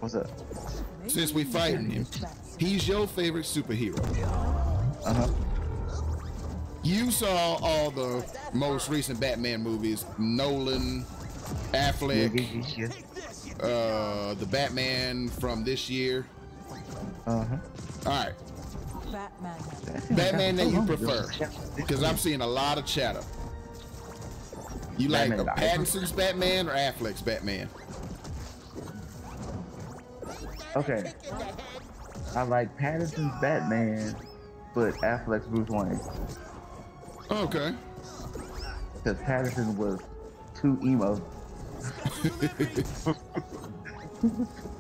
What's up? Since we fighting him, he's your favorite superhero. You saw all the most recent Batman movies, Nolan, Affleck, the Batman from this year. All right. Batman that you prefer, because I'm seeing a lot of chatter. You like Pattinson's Batman or Affleck's Batman? Okay. I like Pattinson's Batman, but Affleck's Bruce Wayne. Okay. Because Pattinson was too emo.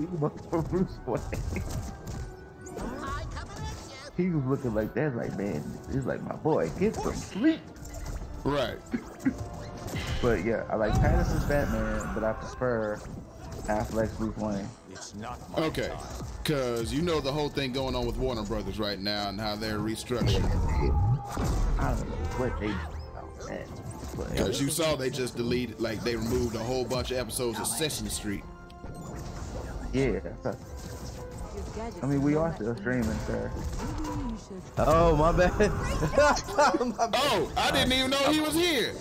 Emo for Bruce Wayne. He was looking like that, like, man, he's like, my boy, get some sleep. Right. But yeah, I like Pattinson's Batman, but I prefer Affleck's Bruce Wayne. It's not okay, because you know the whole thing going on with Warner Brothers right now and how they're restructuring. I don't know what they because you saw they just deleted, like they removed a whole bunch of episodes of Sesame Street. Yeah. I mean, we are still streaming, sir. Oh, my bad. Oh, I didn't even know he was here.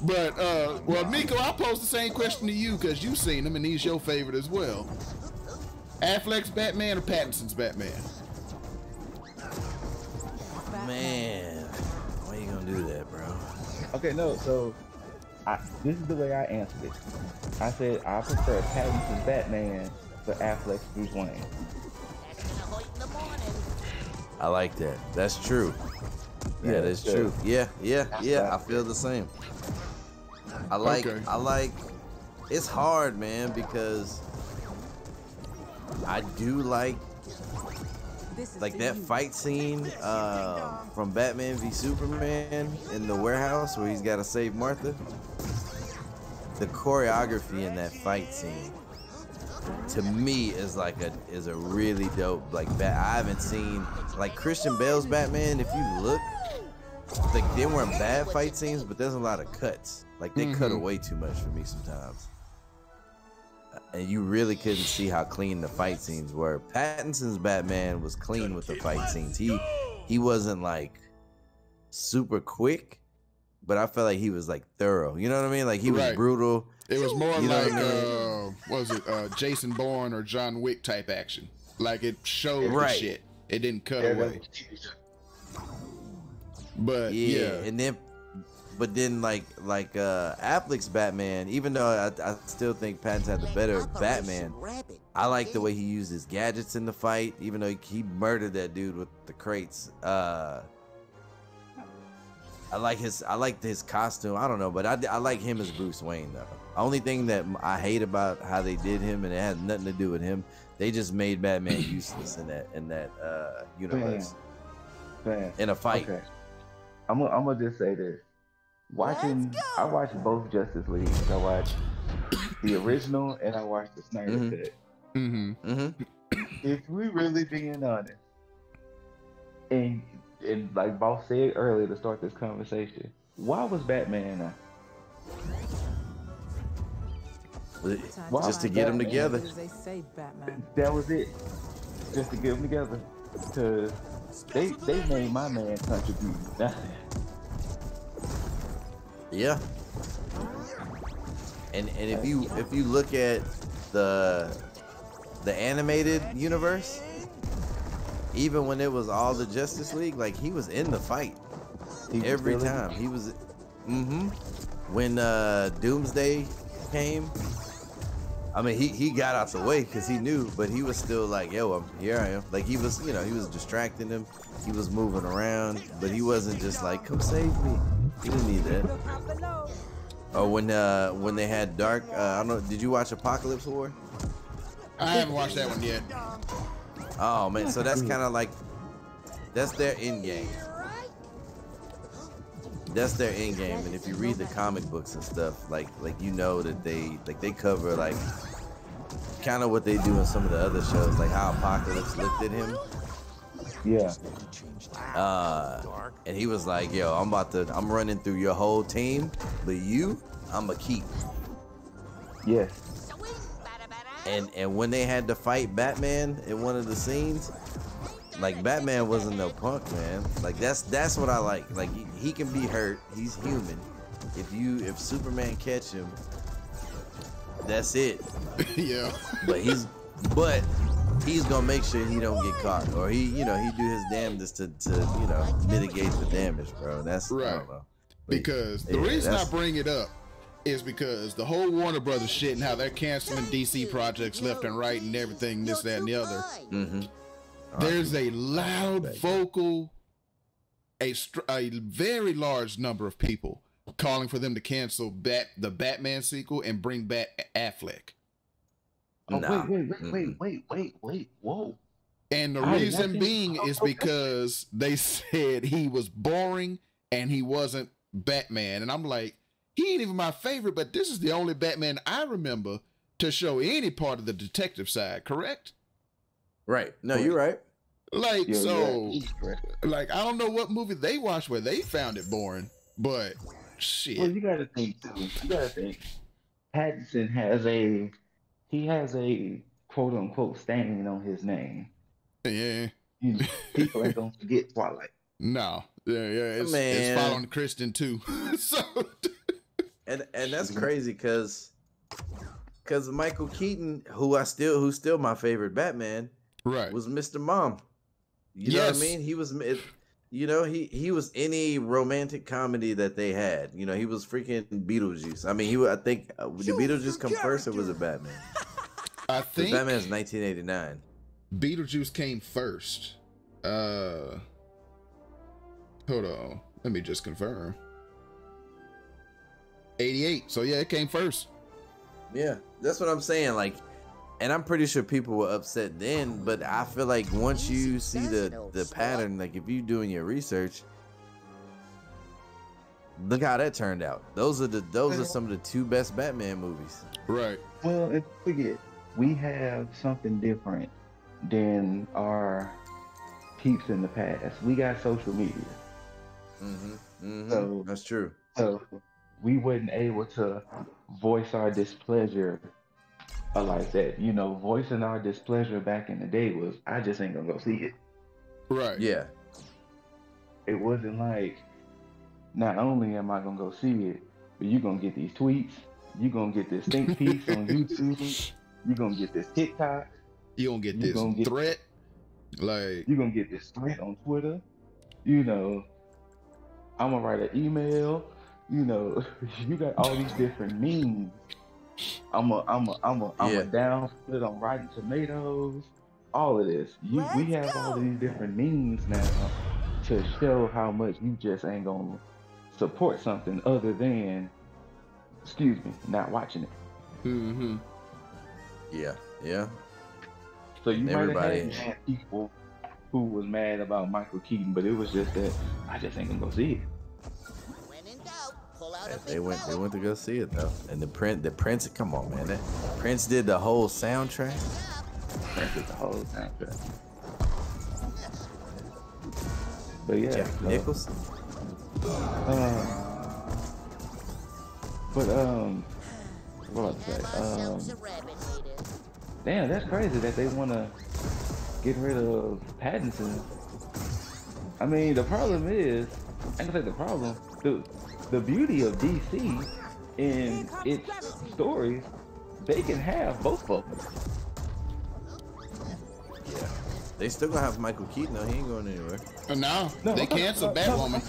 But well, Niko, I'll pose the same question to you because you've seen him and he's your favorite as well. Affleck's Batman or Pattinson's Batman? Man, why you gonna do that, bro? Okay, no, so this is the way I answered it. I said I prefer Pattinson's Batman to Affleck's Bruce Wayne. I like that. That's true. Yeah, that's true. Yeah. I feel the same. I like. It's hard, man, because I do like that fight scene from Batman v Superman in the warehouse where he's got to save Martha. The choreography in that fight scene, to me, is a really dope. Like, I haven't seen like Christian Bale's Batman. If you look, like, they weren't bad fight scenes, but there's a lot of cuts. Like, they cut away too much for me sometimes, and you really couldn't see how clean the fight scenes were. Pattinson's Batman was clean with the fight scenes. He wasn't like super quick, but I felt like he was like thorough. You know what I mean? Like, he was brutal. It was more like what was it, Jason Bourne or John Wick type action. Like, it showed the shit. It didn't cut away. But yeah, and then, but then like Affleck's Batman, even though I still think Pattinson had the better Batman, I like the way he used his gadgets in the fight, even though he murdered that dude with the crates. I like his costume. I don't know, but I like him as Bruce Wayne though. The only thing that I hate about how they did him, and it had nothing to do with him, they just made Batman useless in that universe. In a fight. Okay. I'm gonna just say this. I watched both Justice Leagues. I watched the original and I watched the Snyder cut. If we really being honest, and like Boss said earlier to start this conversation, why was Batman just to get them together? That was it. Just to get them together. Because they made my man contribute nothing. Yeah. And if you look at the animated universe, even when it was all the Justice League, like, he was in the fight every time. He was when Doomsday came, I mean, he got out the way because he knew, but he was still like, yo, here I am. Like, he was, he was distracting him. He was moving around, but he wasn't just like, come save me. He didn't need that. Or when they had Dark, I don't know, did you watch Apocalypse War? I haven't watched that one yet. Oh man, so that's kind of like, that's their end game. That's their end game, and if you read the comic books and stuff, like you know that they cover like kind of what they do in some of the other shows, like how Apocalypse looked at him. Yeah. And he was like, yo, I'm running through your whole team, but you, I'ma keep. Yes. And when they had to fight Batman in one of the scenes, like Batman wasn't no punk, man. Like that's what I like. Like he can be hurt. He's human. If Superman catch him, that's it. Yeah. But he's gonna make sure he don't get caught, or he do his damnedest to mitigate the damage, bro. That's right. I don't know. Because the reason I bring it up is because the whole Warner Brothers shit and how they're canceling DC projects left and right and everything, this, that, and the other. Mm-hmm. There's a loud, vocal, a very large number of people calling for them to cancel the Batman sequel and bring back Affleck. Oh, nah. Wait, whoa. And the reason being is because they said he was boring and he wasn't Batman. And I'm like, he ain't even my favorite, but this is the only Batman I remember to show any part of the detective side, correct? Right. No, you're right. Like, like, I don't know what movie they watched where they found it boring, but shit. Well, you gotta think, too. Pattinson has a quote-unquote stain on his name. Yeah. People ain't gonna forget Twilight. No. Yeah, it's following Kristen, too. So... And that's crazy because Michael Keaton, who's still my favorite Batman, right, was Mr. Mom. You know what I mean? He was, he was any romantic comedy that they had. You know, he was freaking Beetlejuice. I mean, I think did Beetlejuice come first or was it Batman? I think Batman's 1989. Beetlejuice came first. Hold on, let me just confirm. 88. So yeah, it came first. Yeah, that's what I'm saying. Like, and I'm pretty sure people were upset then, but I feel like once you see the pattern, like if you're doing your research, look how that turned out. Those are some of the two best Batman movies. Right. Well, and forget, we have something different than our peeps in the past. We got social media. So that's true. So we wasn't able to voice our displeasure like that. You know, voicing our displeasure back in the day was, I just ain't gonna go see it. Right. Yeah. It wasn't like, not only am I gonna go see it, but you're gonna get these tweets, you're gonna get this think piece on YouTube, you're gonna get this TikTok, you're gonna get this threat, like you're gonna get this threat on Twitter, you know, I'm gonna write an email, you know, you got all these different memes. I'm a downsplit on Rotten Tomatoes, all of this. We have all of these different memes now to show how much you just ain't gonna support something other than, not watching it. Mm-hmm. Yeah. So you might have had people who was mad about Michael Keaton, but it was just that I just ain't gonna go see it. They went to go see it though, and the Prince. Come on, man, Prince did the whole soundtrack. But yeah, Jack Nicholson. What was I say? Damn, that's crazy that they want to get rid of Pattinson. I mean, the problem is, I ain't gonna say the problem. The beauty of DC in its stories, they can have both of them. Yeah, they still gonna have Michael Keaton though. He ain't going anywhere. No, they canceled Batwoman.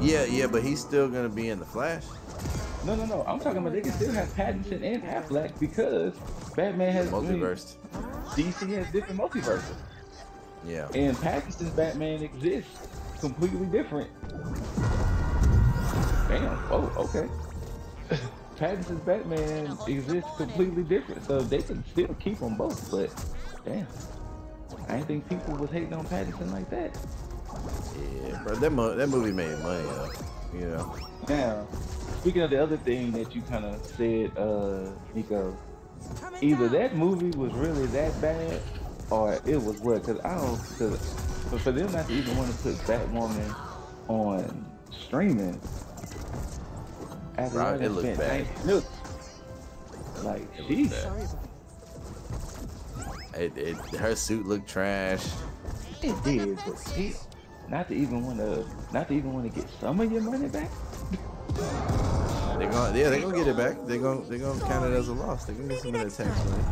Yeah, but he's still gonna be in the Flash. No. I'm talking about they can still have Pattinson and Affleck because Batman has multiverse. DC has different multiverses. Yeah. And Pattinson's Batman exists completely different. Damn. Oh, okay. Pattinson's Batman exists completely different, so they can still keep them both. But damn, I didn't think people was hating on Pattinson like that. Yeah, bro, that movie made money, though. You know. Now, speaking of the other thing that you kind of said, Niko, either that movie was really that bad, or it was what? But for them not to even want to put Batwoman on streaming, after it looked bad. Like, jeez. Her suit looked trash. It did, but still, not to even want to get some of your money back. They're gonna get it back. They're gonna count it as a loss. They're gonna get some of that tax money.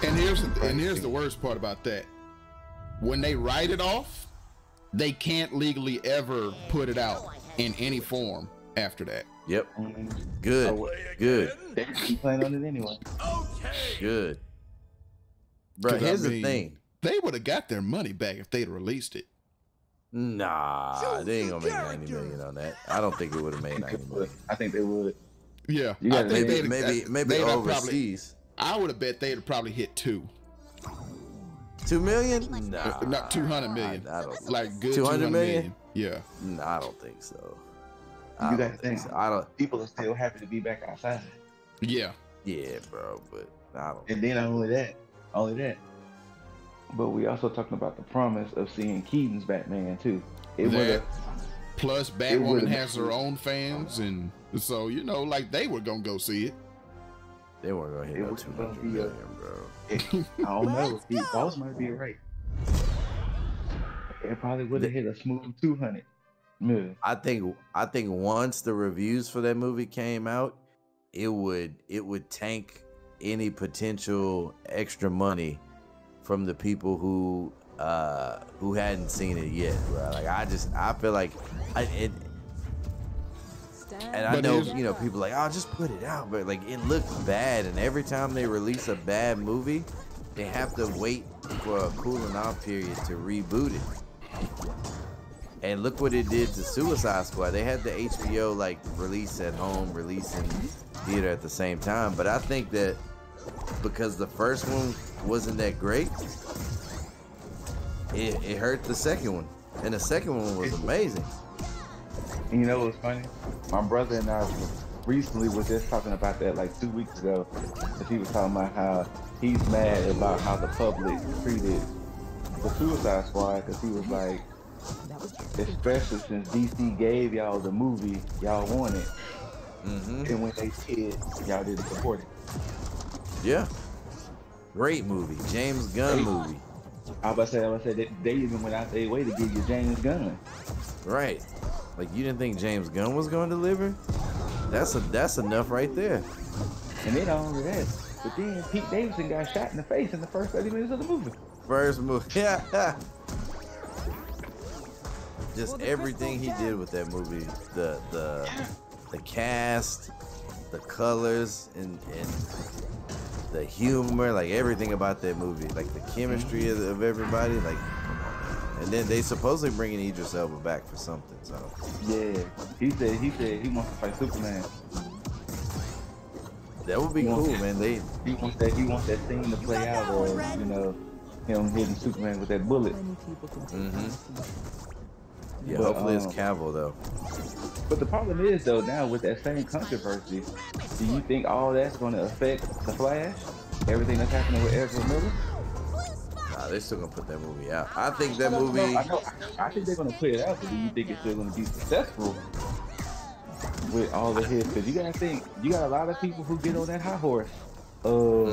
And here's the worst part about that. When they write it off, they can't legally ever put it out in any form after that. Yep. Good. They can plan on it anyway. Good. Bro, here's the thing. They would have got their money back if they'd released it. Nah, they ain't gonna make 90 million on that. I don't think it would have made 90 million. I think they would. Yeah. I think maybe overseas. I would have bet they'd have probably hit 2 million? Nah. Not 200 million. I don't like good 200 million? Yeah. Nah, I don't think so. You got to think. People are still happy to be back outside. Yeah. Yeah, bro, but I don't. And then only that. But we also talking about the promise of seeing Keaton's Batman too. Plus Batwoman has her own fans, and so like they were gonna go see it. They weren't gonna hit no 200 million, bro. I don't know. Boss might be right. It probably would have hit a smooth 200 million. I think once the reviews for that movie came out, it would tank any potential extra money from the people who hadn't seen it yet, bro. Like I feel like and I know people like, oh, just put it out, but like it looks bad, and every time they release a bad movie, they have to wait for a cooling off period to reboot it. And look what it did to Suicide Squad. They had the HBO like release at home, release in theater at the same time, but I think that because the first one wasn't that great, it hurt the second one, and the second one was amazing. And you know what's funny? My brother and I recently was just talking about that like 2 weeks ago, because he was talking about how he's mad about how the public treated the Suicide Squad, because he was like, especially since DC gave y'all the movie y'all wanted, and when they did, y'all didn't support it. Yeah, great movie, James Gunn movie. I was about to say they even went out their way to give you James Gunn. Right. Like, you didn't think James Gunn was going to deliver? That's enough right there. And then not only that, but then Pete Davidson got shot in the face in the first 30 minutes of the movie. First movie. Yeah. Just everything he did with that movie, the cast, the colors, and the humor, like everything about that movie, like the chemistry of everybody, like, come on, man. And then they supposedly bringing Idris Elba back for something. So yeah, he said he wants to fight Superman. That would be cool, man. He wants that scene to play out, or him hitting Superman with that bullet. Yeah, but, hopefully it's Cavill though. But the problem is though, now with that same controversy, do you think all that's going to affect the Flash? Everything that's happening with Ezra Miller? Nah, they're still gonna put that movie out. I think that movie. I think they're gonna put it out, but do you think it's still gonna be successful with all the hits? Because you gotta think, you got a lot of people who get on that high horse. Oh,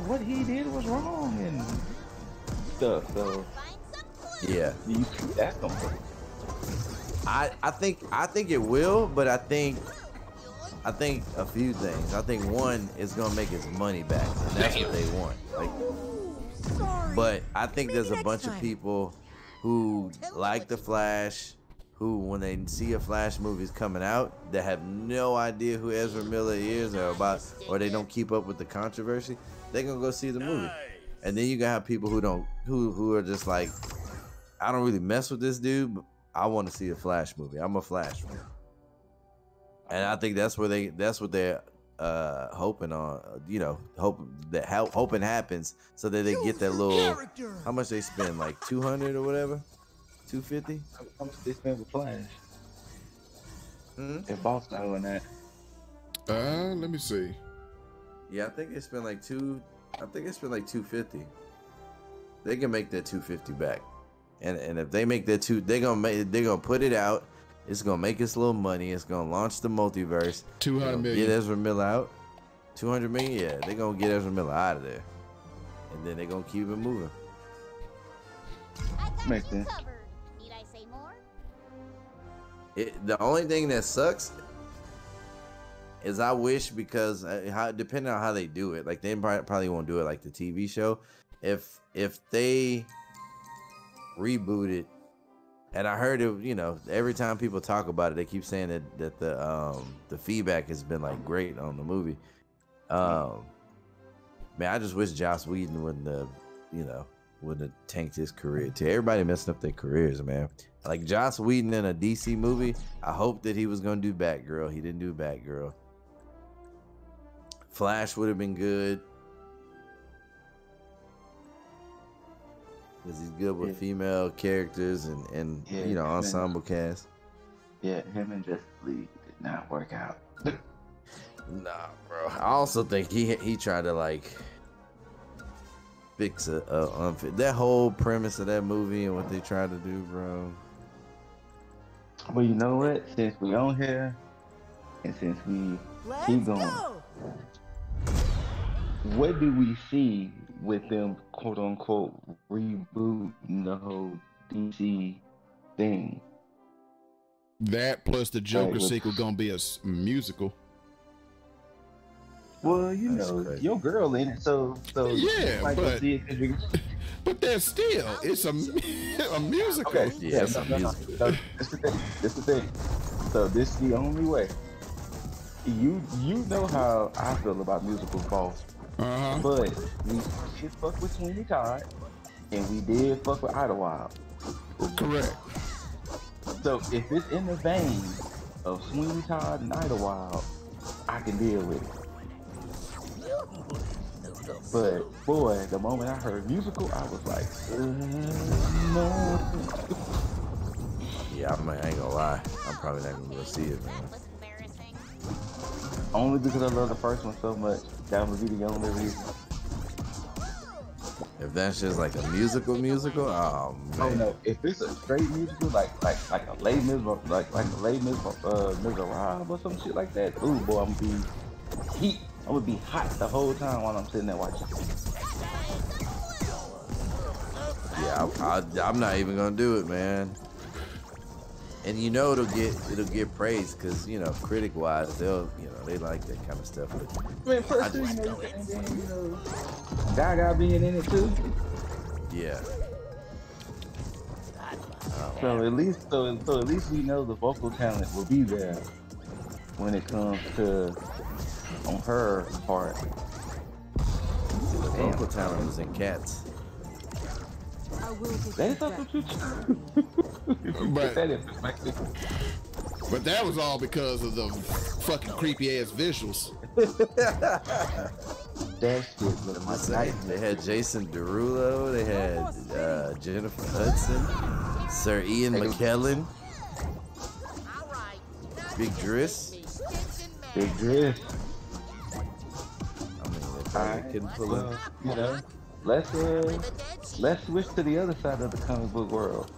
what he did was wrong and stuff. So yeah, do you think that's gonna work? I think it will, but I think a few things. I think one is gonna make its money back, and that's what they want. Like, but I think there's a bunch of people who like the Flash, who when they see a Flash movie's coming out, that have no idea who Ezra Miller is or they don't keep up with the controversy, they're gonna go see the movie. And then you gotta have people who are just like, I don't really mess with this dude, but I want to see a Flash movie. I'm a Flash fan. And I think that's what they're hoping on, hoping happens, so that they get that little, how much they spend, like 200 or whatever, 250. How much they spend with Flash? If boss knowing that. Let me see. Yeah, I think they spend like 250. They can make that 250 back, and if they make that they're gonna put it out. It's gonna make us a little money. It's gonna launch the multiverse. 200 million. Get Ezra Miller out. 200 million. Yeah, they're gonna get Ezra Miller out of there. and then they're gonna keep it moving. Makes sense. Need I say more? The only thing that sucks is I wish, because depending on how they do it, like they probably won't do it like the TV show. If they reboot it, and I heard it, you know, every time people talk about it, they keep saying that the feedback has been like great on the movie. Man, I just wish Joss Whedon wouldn't have tanked his career. To everybody messing up their careers, man. Like Joss Whedon in a DC movie, I hoped that he was gonna do Batgirl. He didn't do Batgirl. Flash would have been good, because he's good with female characters and you know, ensemble cast. Yeah, him and Justice League did not work out. Nah, bro. I also think he tried to like fix that whole premise of that movie and what they tried to do, bro. Well, you know what? Since we on here, and since we keep going, what do we see with them, quote unquote, rebooting the whole DC thing? That plus the Joker sequel gonna be a musical. Well, you know, your girl in it, so yeah, but there's still, it's a musical. Okay, yeah, it's a musical. So, this the thing. So this is the only way. You know how I feel about musicals, boss. But we did fuck with Sweeney Todd, and we did fuck with Idlewild. Correct. So if it's in the vein of Sweeney Todd and Idlewild, I can deal with it. But boy, the moment I heard musical, I was like, no. Yeah, I ain't gonna lie. I'm probably not gonna go see it, man. That was embarrassing. Only because I love the first one so much. That would be the only reason. If that's just like a musical, oh man. Oh no! If it's a straight musical, like a Les Mis, like a Les Miserables or some shit like that, ooh boy, I'm gonna be heat. I would be hot the whole time while I'm sitting there watching. Yeah, I'm not even gonna do it, man. And you know it'll get praised, because you know, critic wise, they like that kind of stuff. But I mean, first thing, and then you know, Gaga being in it too. Yeah. So at least we know the vocal talent will be there when it comes to on her part. The vocal talent was in Cats. That's something too. But that was all because of the fucking creepy ass visuals. That shit was my night. They had Jason Derulo. They had Jennifer Hudson, Sir Ian McKellen, Big Driss. Big Driss. I mean, they probably couldn't pull up. You know, let's switch to the other side of the comic book world.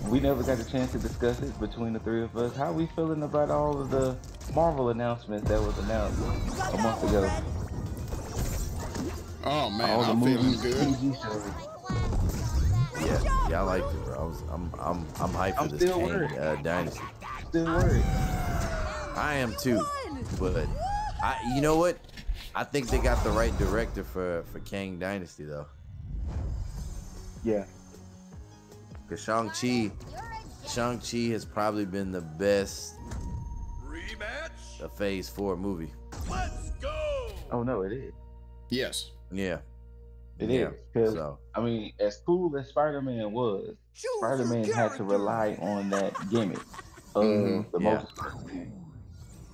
We never got a chance to discuss it between the three of us. How we feeling about all of the Marvel announcements that was announced a month ago? Oh man, I'm feeling good. Yeah, I liked it, bro. I'm hyped for this Kang Dynasty. Still worried. I am too, but you know what? I think they got the right director for Kang Dynasty though. Yeah. Because Shang-Chi has probably been the best Phase 4 movie. Let's go! Oh no, it is. Yes. Yeah. It is. Because I mean, as cool as Spider-Man was, Spider-Man had to rely on that gimmick of the multiverse thing.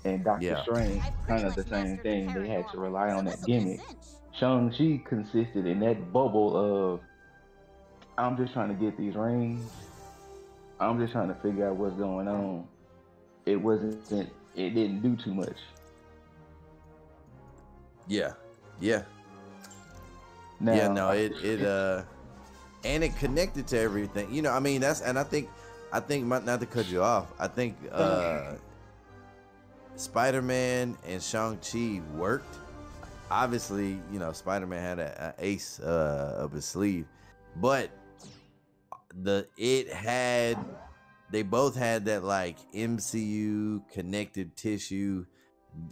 And Doctor Strange, kind of the same thing. They had to rely on that gimmick. Shang-Chi consisted in that bubble of, I'm just trying to get these rings. I'm just trying to figure out what's going on. It didn't do too much. Yeah. Now, yeah, no, and it connected to everything. You know, I mean, I think not to cut you off, I think Spider-Man and Shang-Chi worked obviously, you know, Spider-Man had an ace up his sleeve, but they both had that like MCU connected tissue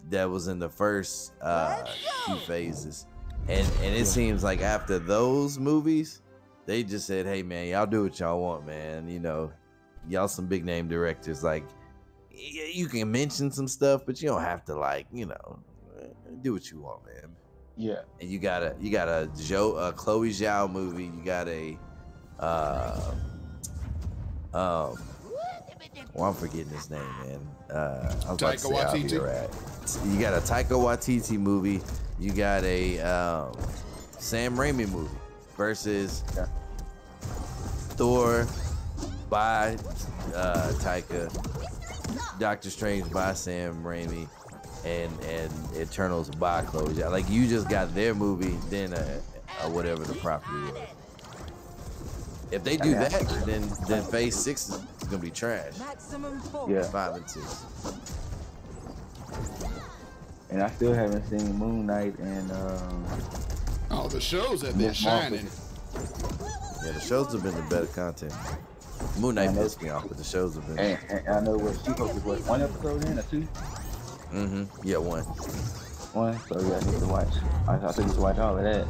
that was in the first few phases, and it seems like after those movies, they just said, "Hey man, y'all do what y'all want, man. You know, y'all some big name directors. Like, you can mention some stuff, but you don't have to like, you know, do what you want, man." Yeah. And you got a Chloe Zhao movie. You got a well, I'm forgetting his name, man. I was about to say Waititi. You got a Taika Waititi movie. You got a Sam Raimi movie versus Thor by Taika, Doctor Strange by Sam Raimi, and Eternals by Chloe Zhao. Like, you just got their movie, then whatever the property was. If they do that, then Phase 6 is gonna be trash. Yeah. 5 and 6. And I still haven't seen Moon Knight and oh, the shows have been shining. Yeah, the shows have been the better content. Moon Knight pissed me off, but the shows have been. And I know what She-Hulk is, what, 1 episode in or 2? Yeah, 1. 1. So yeah, I need to watch. I think I to watch all of that.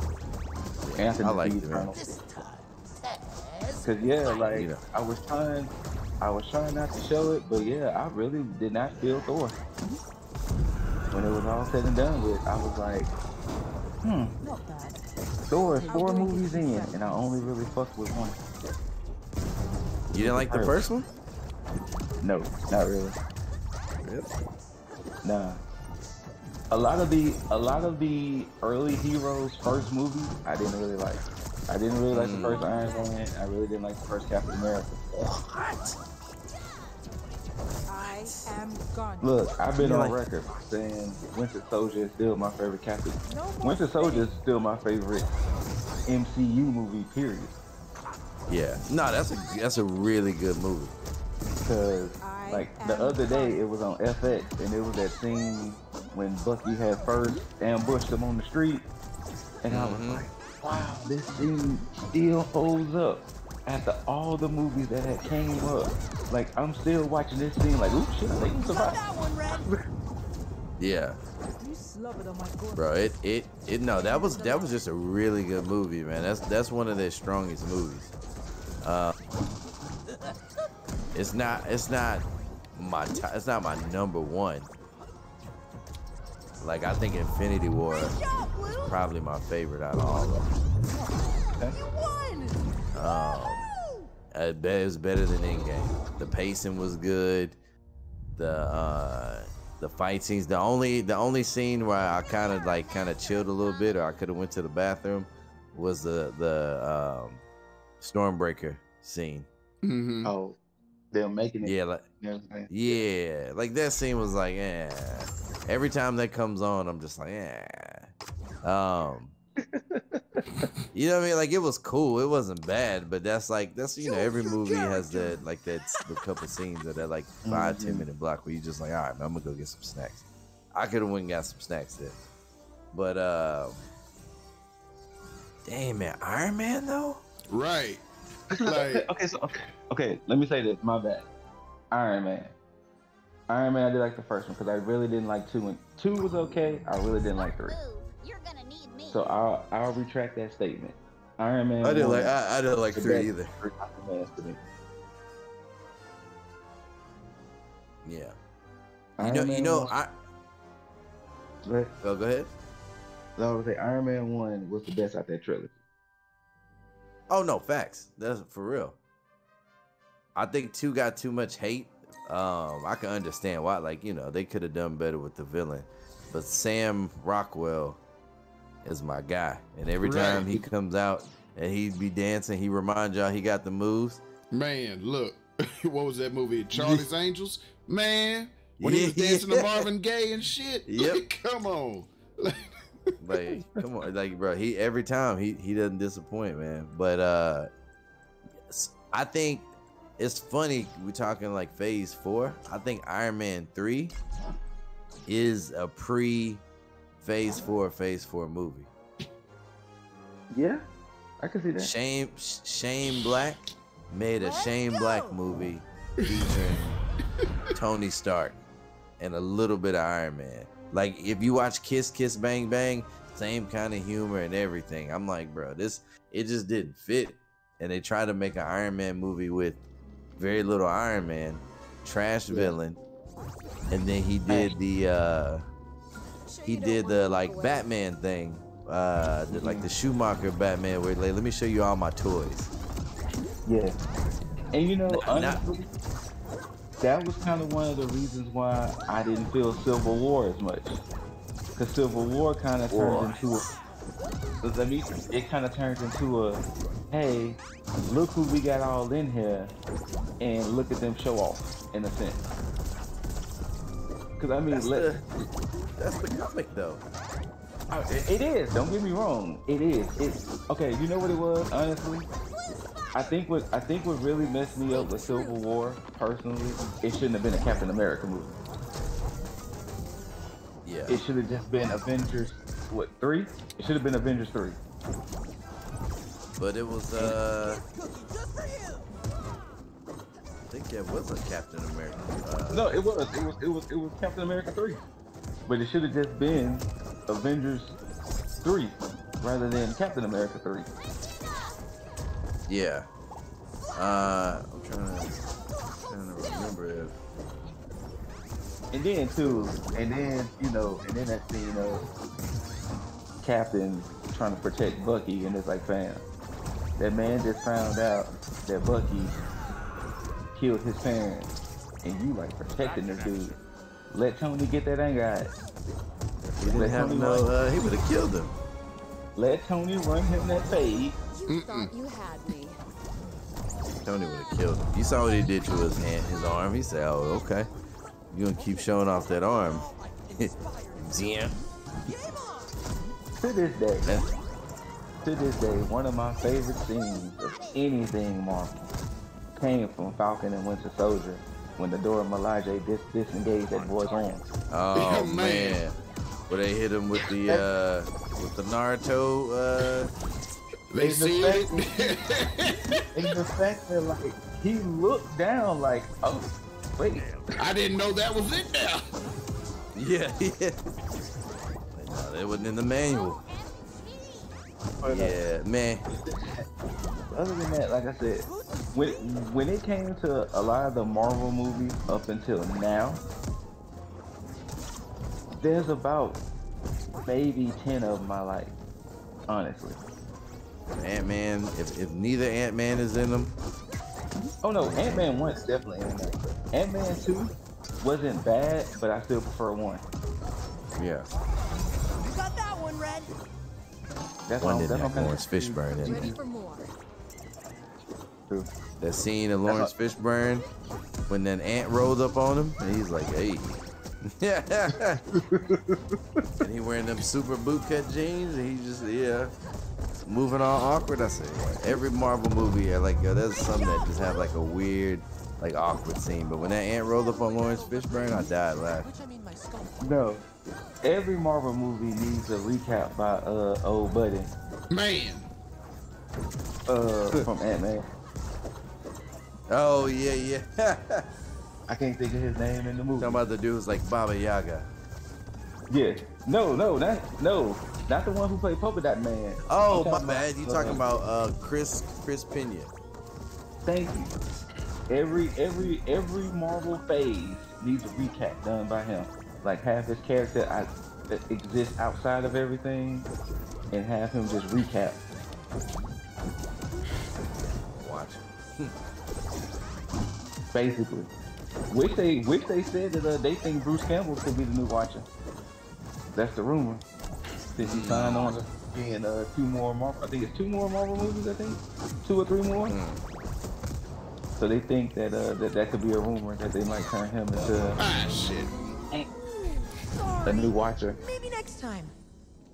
And I like it, man. Cause yeah, like you know. I was trying not to show it, but yeah, I really did not feel Thor. When it was all said and done with, I was like, Thor is 4 movies in, and I only really fucked with 1. You didn't like the first one? No, not really. Yep. Nah. A lot of the early heroes' first movies, I didn't really like. I didn't really like the first Iron Man. I really didn't like the first Captain America. What? I am gone. Look, I've been on record saying Winter Soldier is still my favorite Captain. Winter Soldier is still my favorite MCU movie, period. Yeah. No, that's a really good movie. Because like the other day it was on FX and it was that scene when Bucky had first ambushed him on the street, and I was like, wow, this scene still holds up after all the movies that had came up. Like, I'm still watching this scene like, ooh, shit, they can survive. Yeah. Bro, no, that was just a really good movie, man. That's one of their strongest movies. It's not my number one. Like, I think Infinity War is probably my favorite out of all of them. It was better than Endgame. The pacing was good. The fight scenes. The only scene where I kind of chilled a little bit, or I could have went to the bathroom, was the Stormbreaker scene. Oh, they're making it. Yeah, like that scene was like, every time that comes on, I'm just like, you know what I mean? Like, it was cool. It wasn't bad, but that's you know, every movie has that, like, that's the couple scenes that are like 5-10 minute block where you just like, all right, man, I'm gonna go get some snacks. I could have went and got some snacks there, but damn, man, Iron Man though, right? Like, okay. Let me say this. My bad. Iron Man, I did like the first one because I really didn't like 2, and 2 was okay. I really didn't like 3. You're gonna need me. So I'll retract that statement. Iron Man. I didn't like 3 either. Yeah. You know, Go ahead. Oh, go ahead. So I would say Iron Man 1 was the best out that trilogy. Oh no, facts. That's for real. I think 2 got too much hate. I can understand why. Like, you know, they could have done better with the villain, but Sam Rockwell is my guy, and every time he comes out and he'd be dancing, he reminds y'all he got the moves. Man, look, what was that movie? Charlie's Angels. Man, when he was dancing to Marvin Gaye and shit. Yep. Like, come on. Like, come on, like, bro, he every time he doesn't disappoint, man. But I think it's funny we're talking like Phase 4. I think Iron Man 3 is a Phase 4 movie. Yeah, I can see that. Shane Black made a Shane Black movie featuring Tony Stark and a little bit of Iron Man. Like if you watch Kiss Kiss Bang Bang, same kind of humor and everything. I'm like, bro, it just didn't fit. And they tried to make an Iron Man movie with very little Iron Man, trash villain, and then he did the like Batman thing, like the Schumacher Batman, where like, let me show you all my toys. Yeah, and you know, honestly, that was kind of one of the reasons why I didn't feel Civil War as much, because Civil War kind of turned into it kind of turned into a, hey, look who we got all in here, and look at them show off in a sense. Because I mean, that's the comic though. It is. Don't get me wrong. It is. It's okay. You know what it was? Honestly, I think what really messed me up with Civil War, personally, it shouldn't have been a Captain America movie. Yeah. It should have just been Avengers. What, 3? It should have been Avengers 3. But it was I think there was a Captain America. No, it was Captain America 3. But it should have just been Avengers 3 rather than Captain America 3. Yeah. I'm trying to remember if. And then that scene of Captain trying to protect Bucky, and it's like, fam, that man just found out that Bucky killed his parents, and you like protecting this dude. Let Tony get that anger out. He didn't have he would have killed him. Let Tony run him that fade. You thought you had me. Tony would have killed him. You saw what he did to his hand, his arm. He said, "Oh, okay. You gonna keep showing off that arm?" Damn. To this day, one of my favorite scenes of anything Marvel came from Falcon and Winter Soldier, when the Dora Milaje disengaged that boy's arm. Oh man, where they hit him with the Naruto. They see it. And the fact that like he looked down like, oh wait, I didn't know that was it now. Yeah. No, that wasn't in the manual. Yeah, man. Other than that, like I said, when it came to a lot of the Marvel movies up until now, there's about maybe 10 of them I like, honestly. Ant-Man, if neither Ant-Man is in them. Oh no, Ant-Man 1's definitely in there. Ant-Man 2 wasn't bad, but I still prefer 1. Yeah. You got that one, Red. One didn't have Lawrence Fishburne in Ready it. for more. True. That scene of Lawrence Fishburne when that ant rolled up on him, and he's like, "Hey." And he wearing them super bootcut jeans, and he just moving all awkward. I say, every Marvel movie, there's some that just have like a weird, like awkward scene. But when that ant rolled up on Lawrence Fishburne, I died laughing. No, every Marvel movie needs a recap by old buddy. Man. From Ant-Man. Oh yeah. I can't think of his name in the movie. Talking about the dude who's like Baba Yaga. Yeah. No, not the one who played Polka Dot Man. Oh, my bad. You talking about Chris Pena. Thank you. Every Marvel phase needs a recap done by him. Like have his character that exists outside of everything, and have him just recap. Watch. Basically. Which they said that they think Bruce Campbell could be the new Watcher. That's the rumor. Since he signed on to being 2 more Marvel. I think it's 2 more Marvel movies. I think 2 or 3 more. So they think that that could be a rumor that they might turn him into shit. a new Watcher. Maybe next time.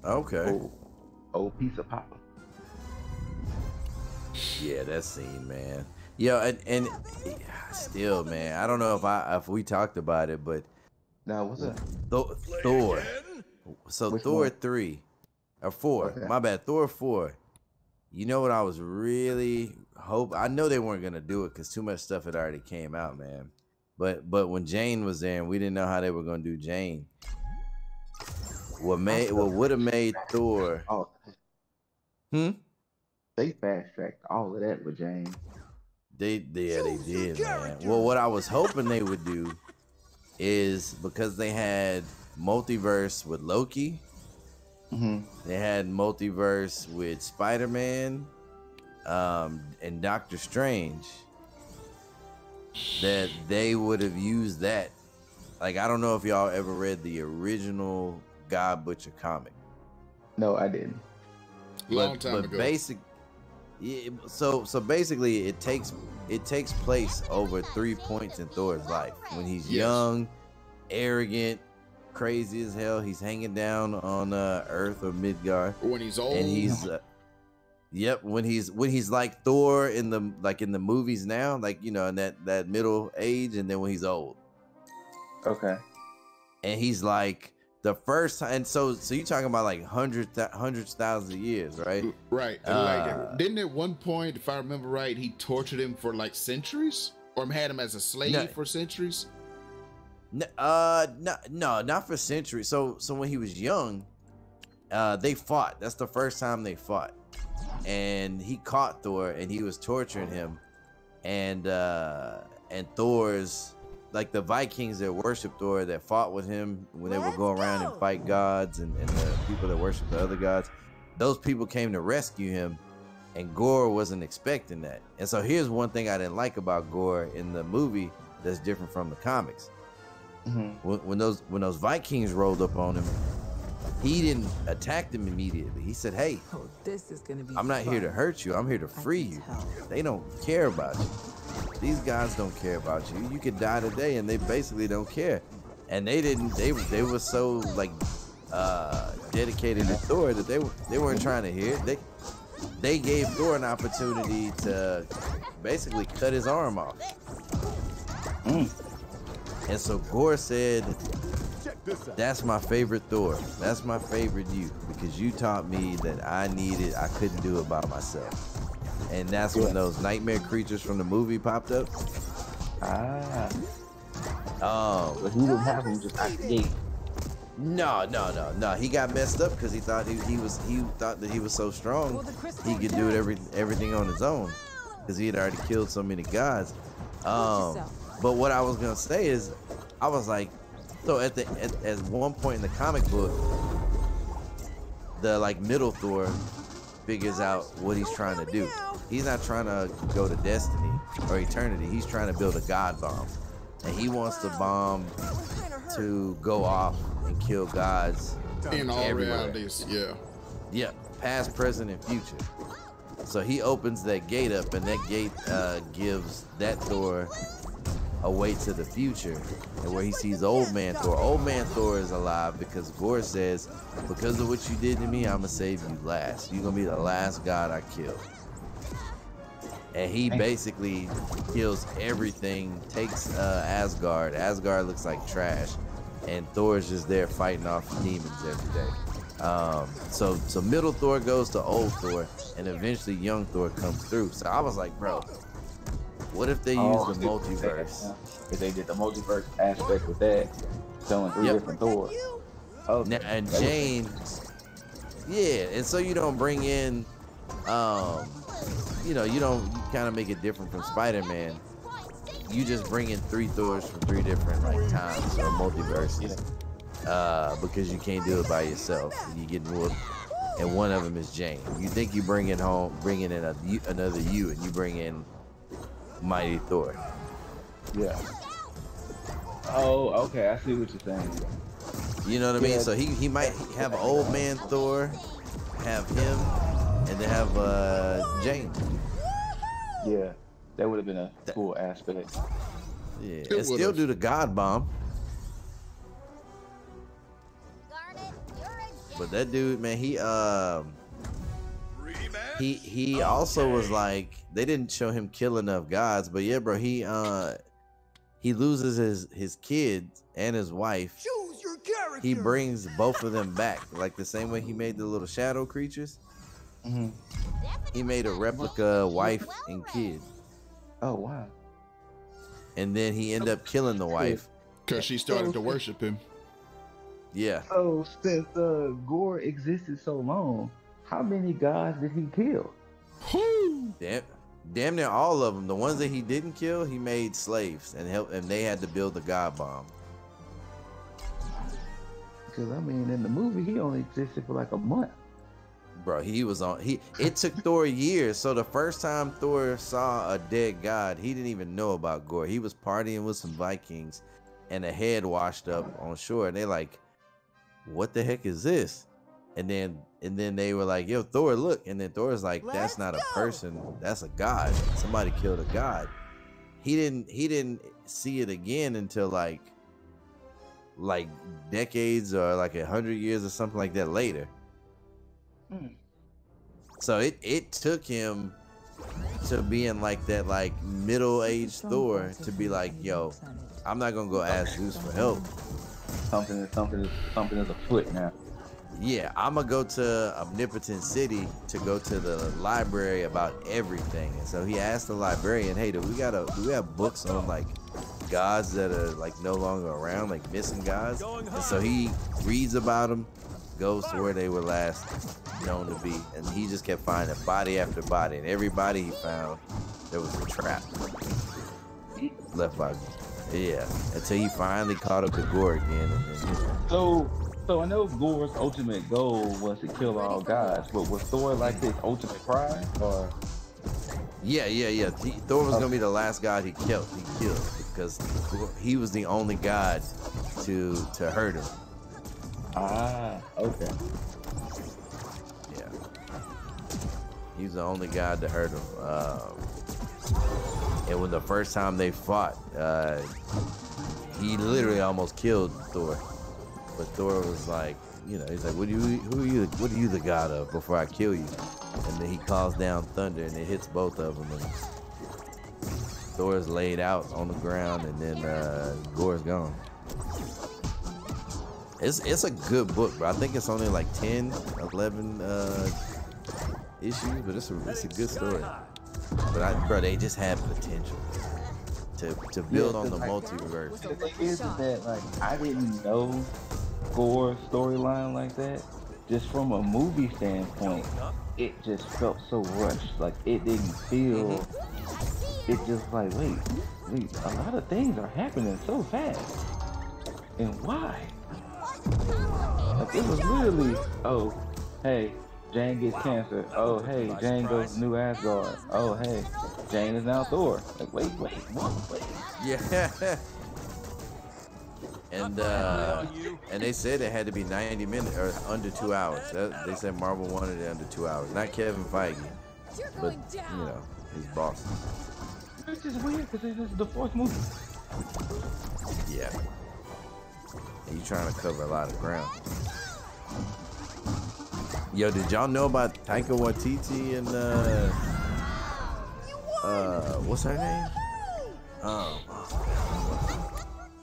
Okay. Old piece of papa. Yeah, that scene, man. Yeah, and still, man, I don't know if we talked about it, but Now what's up? Thor. So Which Thor one? 3 or 4. Okay. My bad. Thor 4. You know what I was really I know they weren't gonna do it because too much stuff had already came out, man. But when Jane was there and we didn't know how they were gonna do Jane. What would have made Thor? Oh, they fast tracked all of that with James. They did, man. Well, what I was hoping they would do is because they had multiverse with Loki. They had multiverse with Spider-Man and Doctor Strange, that they would have used that. Like, I don't know if y'all ever read the original God Butcher comic. No, I didn't. Long time ago. So basically it takes place over 3 points in Thor's life. When he's young, arrogant, crazy as hell, he's hanging down on Earth or Midgard. When he's old, and he's when he's like Thor in the movies now, like, you know, in that middle age, and then when he's old. Okay. And he's like the first time, and so you're talking about like hundreds thousands of years, right? Right. And like, didn't at one point, if I remember right, he tortured him for like centuries, or had him as a slave for centuries? No, not for centuries. So when he was young, they fought. That's the first time they fought, and he caught Thor, and he was torturing him, and Thor's, like, the Vikings that worship Thor, that fought with him when they would go around and fight gods and the people that worship the other gods, those people came to rescue him, and Gore wasn't expecting that. And so here's one thing I didn't like about Gore in the movie that's different from the comics. When those Vikings rolled up on him, he didn't attack them immediately. He said, "Hey, this is gonna be I'm not here to hurt you. I'm here to free you. They don't care about you. These guys don't care about you. You could die today," and they basically don't care. And they didn't. They were so, like, dedicated to Thor that they weren't trying to hear it. They gave Thor an opportunity to basically cut his arm off. And so Gore said, "That's my favorite Thor. That's my favorite you, because you taught me that I couldn't do it by myself." And that's when those nightmare creatures from the movie popped up. But he didn't have him just out the gate. No. He got messed up because he thought he thought that he was so strong he could do everything on his own, because he had already killed so many gods. But what I was gonna say is, I was like, so at one point in the comic book, the, like, middle Thor figures out what he's trying to do. He's not trying to go to Destiny or Eternity. He's trying to build a god bomb, and he wants the bomb to go off and kill gods in all everywhere. realities. Yeah, past, present, and future. So he opens that gate up, and that gate gives that Thor a way to the future, and where he sees Old Man Thor. Old Man Thor is alive because Gore says, "Because of what you did to me, I'm gonna save you last. You're gonna be the last god I kill." And he basically kills everything, takes Asgard. Asgard looks like trash, and Thor's just there fighting off demons every day. So middle Thor goes to old Thor, and eventually young Thor comes through. So I was like, bro, what if they use the multiverse? If they did the multiverse aspect with that, showing three different Thors. Now, and Jane, and so you don't bring in, you kind of make it different from Spider-Man. You just bring in 3 Thors from 3 different, like, times or multiverses, because you can't do it by yourself. You get whooped, and one of them is Jane. You think you bringing in another you, and you bring in Mighty Thor. Yeah. Oh, okay. I see what you're saying. You know what I mean? So he might have Old Man Thor, have him, and then have Jane. Yeah, that would have been a cool aspect. Yeah, and still do the God Bomb. But that dude, man, he also was like, they didn't show him kill enough gods, but yeah, bro, he loses his kids and his wife he brings both of them back, like the same way he made the little shadow creatures. Mm-hmm. He made a replica wife and kid. Oh wow! And then he ended up killing the wife because she started to worship him. Yeah. So since Gore existed so long, how many gods did he kill? Damn near all of them. The ones that he didn't kill, he made slaves and they had to build the god bomb. Because I mean, in the movie, he only existed for like a month. Bro, it took Thor years. So the first time Thor saw a dead god, he didn't even know about Gore. He was partying with some Vikings and a head washed up on shore. And they're like, what the heck is this? And then they were like, yo, Thor, look. And then Thor's like, that's not a person, that's a god. Somebody killed a god. He didn't see it again until like decades or like 100 years or something like that later. So it took him to being like that, like middle-aged Thor, to be like, yo, I'm not gonna go ask Zeus for help. Something is afoot now. Yeah, I'm gonna go to Omnipotent City to go to the library about everything. And so he asked the librarian, hey, do we have books on like gods that are like no longer around, like missing gods? And so he reads about them, goes to where they were last known to be, and he just kept finding body after body, and every body he found, there was a trap left by him. Yeah, until he finally caught up to Gore again. And then, so I know Gore's ultimate goal was to kill all gods, but was Thor like his ultimate prize, or? Yeah. Thor was gonna be the last god he killed because he was the only god to hurt him. Ah, okay. Yeah, he was the only god to hurt him. And when the first time they fought, he literally almost killed Thor. But Thor was like, he's like, what are you the god of before I kill you? And then he calls down thunder and it hits both of them. And Thor's laid out on the ground, and then Gore's gone. It's a good book, bro. I think it's only like 10, 11 issues, but it's a good story. But bro, they just have potential to build on the multiverse. The thing is that like I didn't know Gore's storyline like that. Just from a movie standpoint, it just felt so rushed. Like it didn't feel. It just like wait, a lot of things are happening so fast, and why? Like it was literally, oh, hey, Jane gets cancer. Oh, hey, Jane goes to New Asgard. Oh, hey, Jane is now Thor. Like, wait, what? Yeah. And they said it had to be 90 minutes or under 2 hours. They said Marvel wanted it under 2 hours. Not Kevin Feige, but his boss. It's just weird because this is the fourth movie. Yeah. And you trying to cover a lot of ground. Yo, did y'all know about Taika Waititi and what's her name?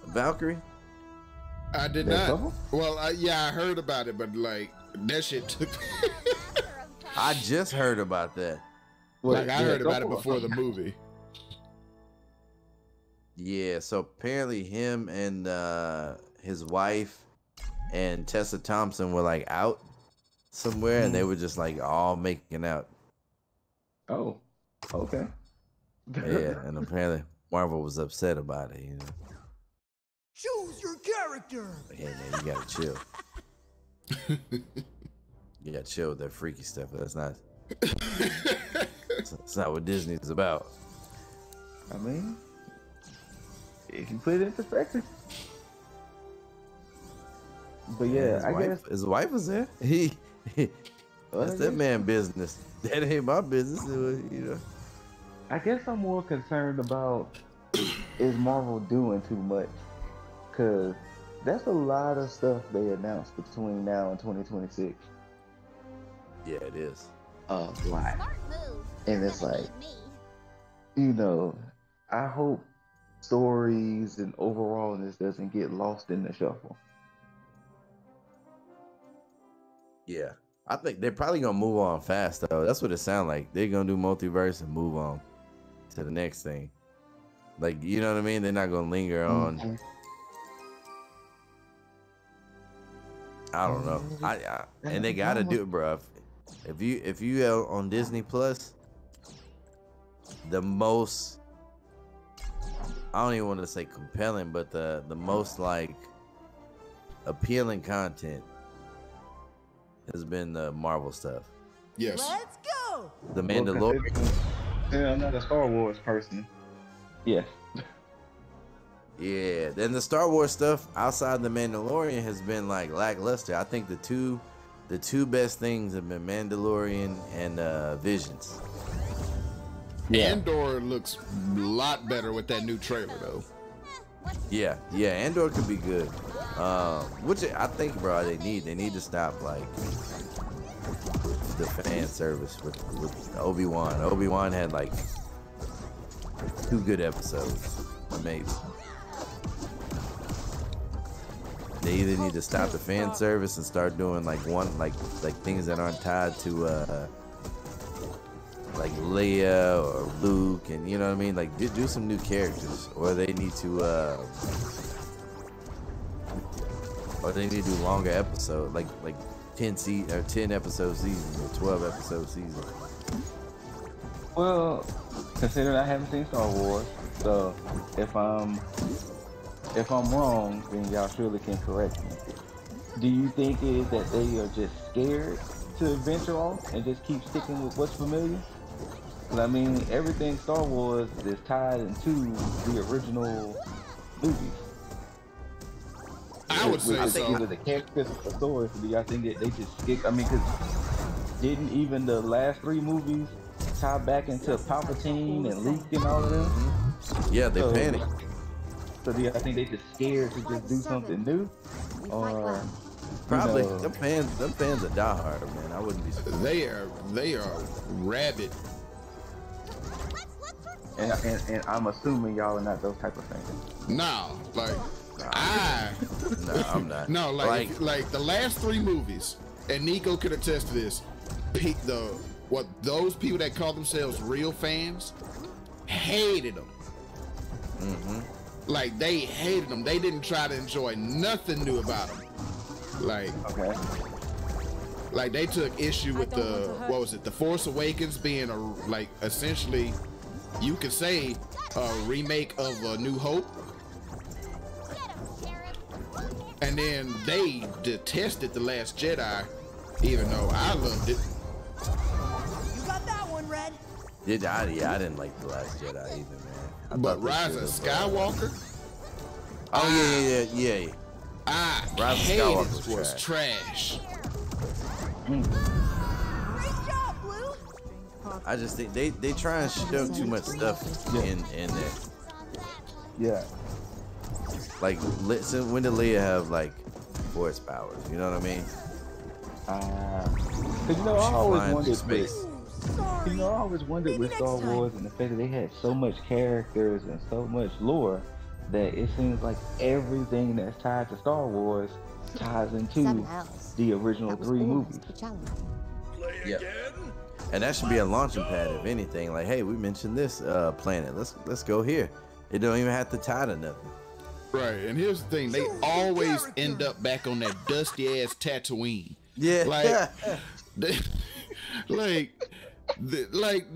Valkyrie? I did not. Well, I heard about it, but like that shit took. I just heard about that. Like I heard about it before the movie. Yeah, so apparently him and his wife and Tessa Thompson were like out somewhere, and they were just like all making out. Oh, okay. Yeah, and apparently Marvel was upset about it, Choose your character. But hey man, you gotta chill. You gotta chill with that freaky stuff. That's not. It's not what Disney's about. I mean, if you put it in perspective. But yeah, I guess his wife was there. That's that man business. That ain't my business, I guess I'm more concerned about is Marvel doing too much? Cause that's a lot of stuff they announced between now and 2026. Yeah, it is. A lot. Smart move. And it's like, I hope stories and overallness doesn't get lost in the shuffle. Yeah. I think they're probably gonna move on fast though. That's what it sounds like. They're gonna do multiverse and move on to the next thing. Like, you know what I mean? They're not gonna linger on. I don't know. And they gotta do it, bro. If you on Disney Plus, the most, I don't even want to say compelling, but the most like appealing content has been the Marvel stuff. Yes. Let's go. The Mandalorian. Yeah, I'm not a Star Wars person. Yes. Yeah. Then the Star Wars stuff outside the Mandalorian has been like lackluster. I think the two best things have been Mandalorian and Visions. Yeah. Andor looks a lot better with that new trailer though. Yeah, Andor could be good. Which I think, bro, they need to stop like the fan service with Obi-Wan. Obi-Wan had like 2 good episodes, maybe. They either need to stop the fan service and start doing like things that aren't tied to like Leia or Luke, and you know what I mean, like do some new characters, or they need to do longer episodes, like 10 episode seasons or 12 episode seasons. Well, considering I haven't seen Star Wars, so if I'm wrong, then y'all surely can correct me. Do you think it is that they are just scared to venture off and just keep sticking with what's familiar? Because I mean, everything Star Wars is tied into the original movies. I would say so. Either the characters or the story. So do y'all think that they just stick? I mean, because didn't even the last 3 movies tie back into Palpatine and Luke and all of them? Yeah, they panicked. So do y'all think they just scared to just do something new? Or probably them fans are diehard, man. I wouldn't be surprised. They are rabid. And I'm assuming y'all are not those type of fans. No, like No, I'm not. No, like the last 3 movies, and Niko could attest to this. Those people that call themselves real fans hated them. Mm-hmm. Like they hated them. They didn't try to enjoy nothing new about them. Like, okay. Like they took issue with the Force Awakens being essentially, you could say, a remake of A New Hope. And then they detested The Last Jedi, even though I loved it. You got that one, Red. I didn't like The Last Jedi either, man. But Rise of Skywalker? Oh, yeah. I Rise of Skywalker was trash. Great job, Blue. I just think they try and show too much stuff in there. Yeah. Like, listen, when did Leia have like force powers? You know what I mean? Cause I always wondered space. I always wondered with Star Wars and the fact that they had so much characters and so much lore that it seems like everything that's tied to Star Wars ties into the original 3 movies. Yeah. And that should be a launching pad, if anything. Like, hey, we mentioned this planet. Let's go here. It don't even have to tie to nothing. Right, and here's the thing: they always end up back on that dusty ass Tatooine. Yeah, like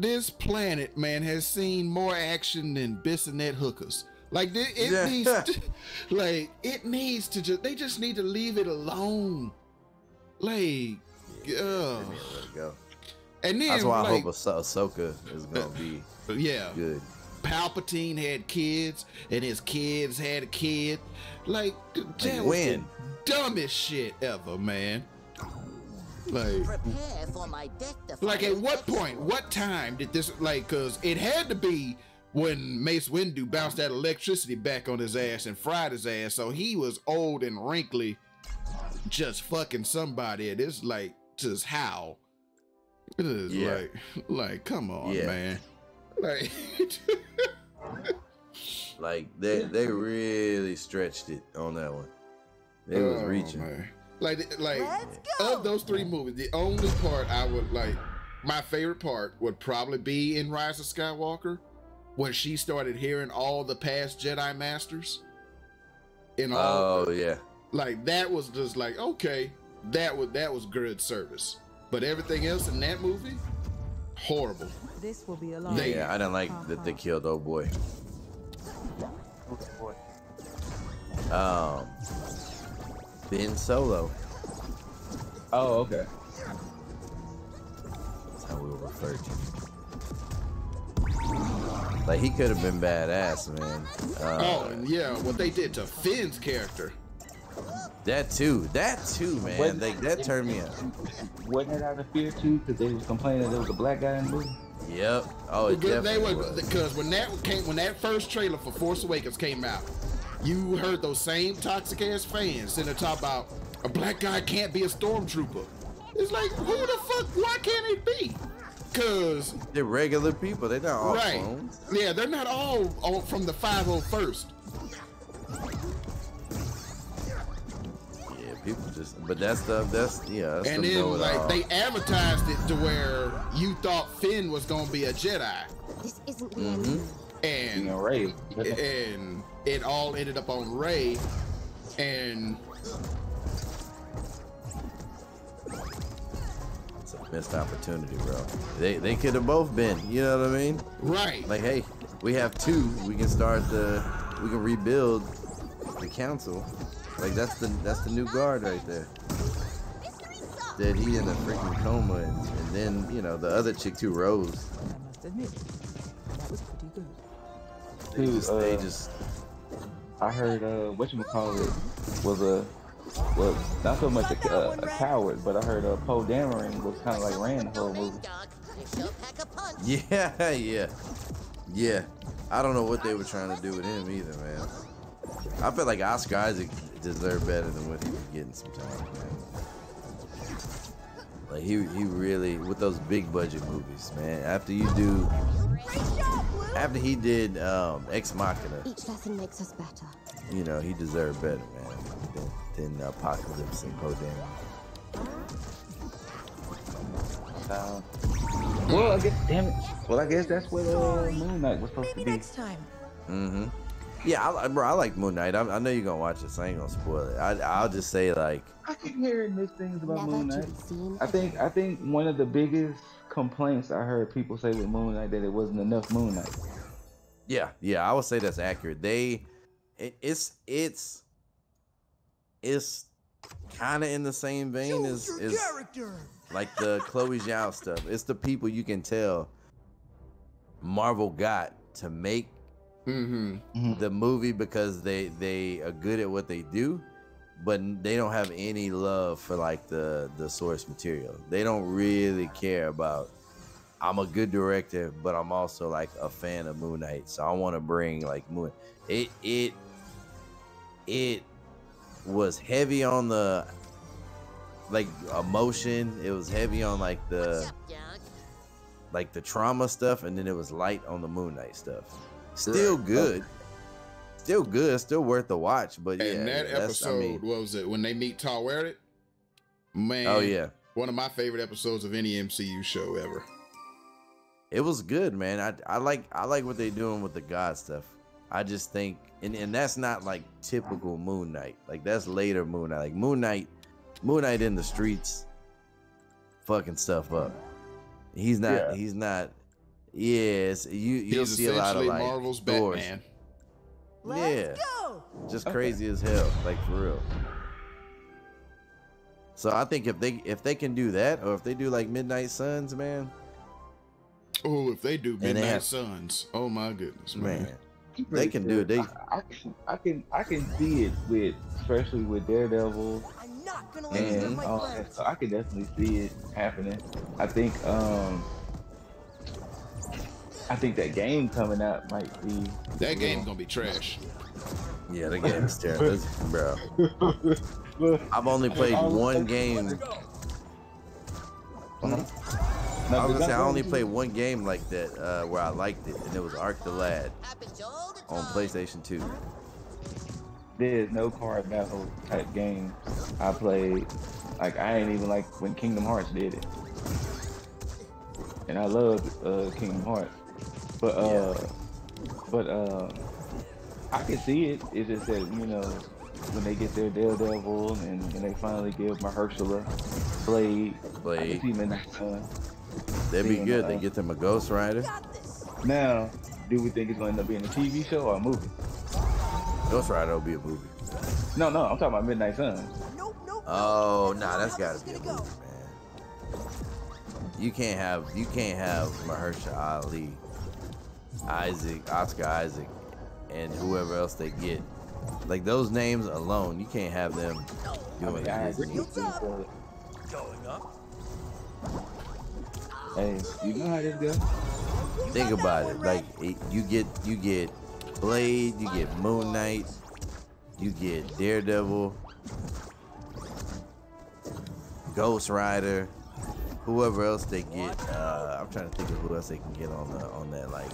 this planet, man, has seen more action than Bissonnet hookers. Like it needs, they just need to leave it alone. Like, let it go. And then that's why I hope Ahsoka is gonna be good. Palpatine had kids, and his kids had a kid. Like that was the dumbest shit ever, man. Like at what point, what time did this, cause it had to be when Mace Windu bounced that electricity back on his ass and fried his ass, so he was old and wrinkly, just fucking somebody. It is just how. It is like come on, man. Like they really stretched it on that one. They was reaching. Man. Like Let's go. of those 3 movies, the only part I would like, my favorite part would probably be in Rise of Skywalker, when she started hearing all the past Jedi Masters. Yeah. Like that was just like, okay, that was good service. But everything else in that movie, horrible. This will be a long. Yeah, I didn't like that they killed old boy. Ben Solo. Oh, okay. That's how we'll refer to him. Like, he could have been badass, man. And yeah, what they did to Finn's character. That too, man. That turned me up. Wasn't it out of fear too? Because they was complaining that there was a black guy in the movie. Yep. Oh, it definitely was. Because when that first trailer for Force Awakens came out, you heard those same toxic ass fans sitting there talking about a black guy can't be a stormtrooper. It's like, who the fuck? Why can't it be? Cause they're regular people. They're not all right. clones. Yeah, they're not all from the 501st. Yeah, people just. But that's yeah. And then like they advertised it to where you thought Finn was gonna be a Jedi. This isn't the end. And You know, Ray. and it all ended up on Rey, and it's a missed opportunity, bro. They could have both been. You know what I mean? right. Like, hey, we have 2. We can we can rebuild the council. Like that's the new guard right there. That he in a freaking coma, and then the other chick too, Rose. I must admit, that was pretty good. They just. I heard whatchamacallit was not so much a coward, but I heard Poe Dameron was kind of like ran the whole movie. Yeah. I don't know what they were trying to do with him either, man. I feel like Oscar Isaac deserved better than what he was getting sometimes, man. Like he really, with those big budget movies, man. After he did Ex Machina, Each lesson makes us better. he deserved better, man, than Apocalypse and Poe Dameron. Well, I guess, damn it. Well, I guess that's what Moon Knight was supposed to be. Next time. Mm-hmm. Yeah, I like Moon Knight. I know you're gonna watch it, so I ain't gonna spoil it. I'll just say, like, I keep hearing mixed things about Never Moon to Knight. be seen I think one of the biggest complaints I heard people say with Moon Knight that it wasn't enough Moon Knight. yeah, I would say that's accurate. It's kind of in the same vein as like the Chloe Zhao stuff. It's the people you can tell Marvel got to make the movie because they are good at what they do, but they don't have any love for like the source material. They don't really care about, I'm a good director, but I'm also like a fan of Moon Knight, so I want to bring like Moon. It was heavy on the like emotion. It was heavy on like the trauma stuff, and then it was light on the Moon Knight stuff. Still good. Still good, still worth the watch, but and that episode, what was it, when they meet Taweret? Man, oh yeah, one of my favorite episodes of any MCU show ever. It was good, man. I like what they're doing with the God stuff. I just think, and that's not like typical Moon Knight. Like that's later Moon Knight. Like Moon Knight in the streets, fucking stuff up. He's not. Yes, you'll see a lot of like Marvel's doors. Batman. Let's go. Just crazy as hell, like for real. So I think if they can do that, or if they do like Midnight Suns, man. Oh, if they do Midnight Suns, oh my goodness, man. They can do it. I can see it with, especially with Daredevil. I'm not gonna let you hurt my friends. So I can definitely see it happening. I think that game coming out might be. That game's gonna be trash. Yeah, the game is terrible, bro. I've only played one game. I was gonna say I only played one game like that where I liked it, and it was Ark the Lad on PlayStation 2. There's no card battle type game I played, like, I ain't even like when Kingdom Hearts did it. And I loved Kingdom Hearts. But I can see it. It's just that, you know, when they get their Daredevil and they finally give Mahershala Blade. I can see Midnight Sun. That'd be good. They get them a Ghost Rider. Now, do we think it's going to end up being a TV show or a movie? Ghost Rider will be a movie. No, I'm talking about Midnight Sun. Oh, nah, that's gotta be a movie, man. You can't have Mahershala Ali, Oscar Isaac, and whoever else they get. Like those names alone, you can't have them doing Disney. Going up. Hey, you know how this goes? Think about it. Like you get Blade, you get Moon Knight, you get Daredevil, Ghost Rider, whoever else they get. I'm trying to think of who else they can get on that like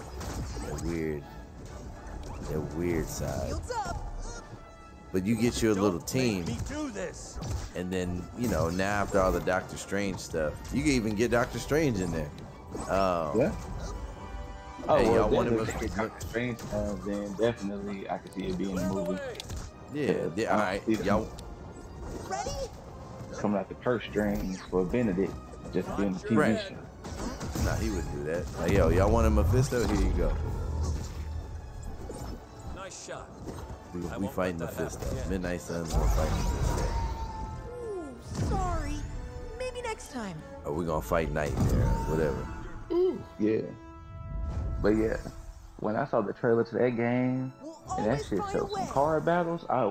that weird side. But you get you a little team, and then you know now after all the Doctor Strange stuff, you can even get Doctor Strange in there. Yeah. Oh, hey, well, y'all want him Doctor Strange, then definitely I could see it being a movie. Yeah. All right, y'all. Ready? Coming out the purse strings for Benedict, just being a TV show. Nah, he wouldn't do that. Like, yo, y'all want a Mephisto? Here you go. Nice shot. We fighting Mephisto. Midnight Sun's gonna fight Mephisto. Ooh, sorry. Maybe next time. Or we gonna fight Nightmare, whatever. Yeah. But yeah, when I saw the trailer to that game and that shit showed some card battles, I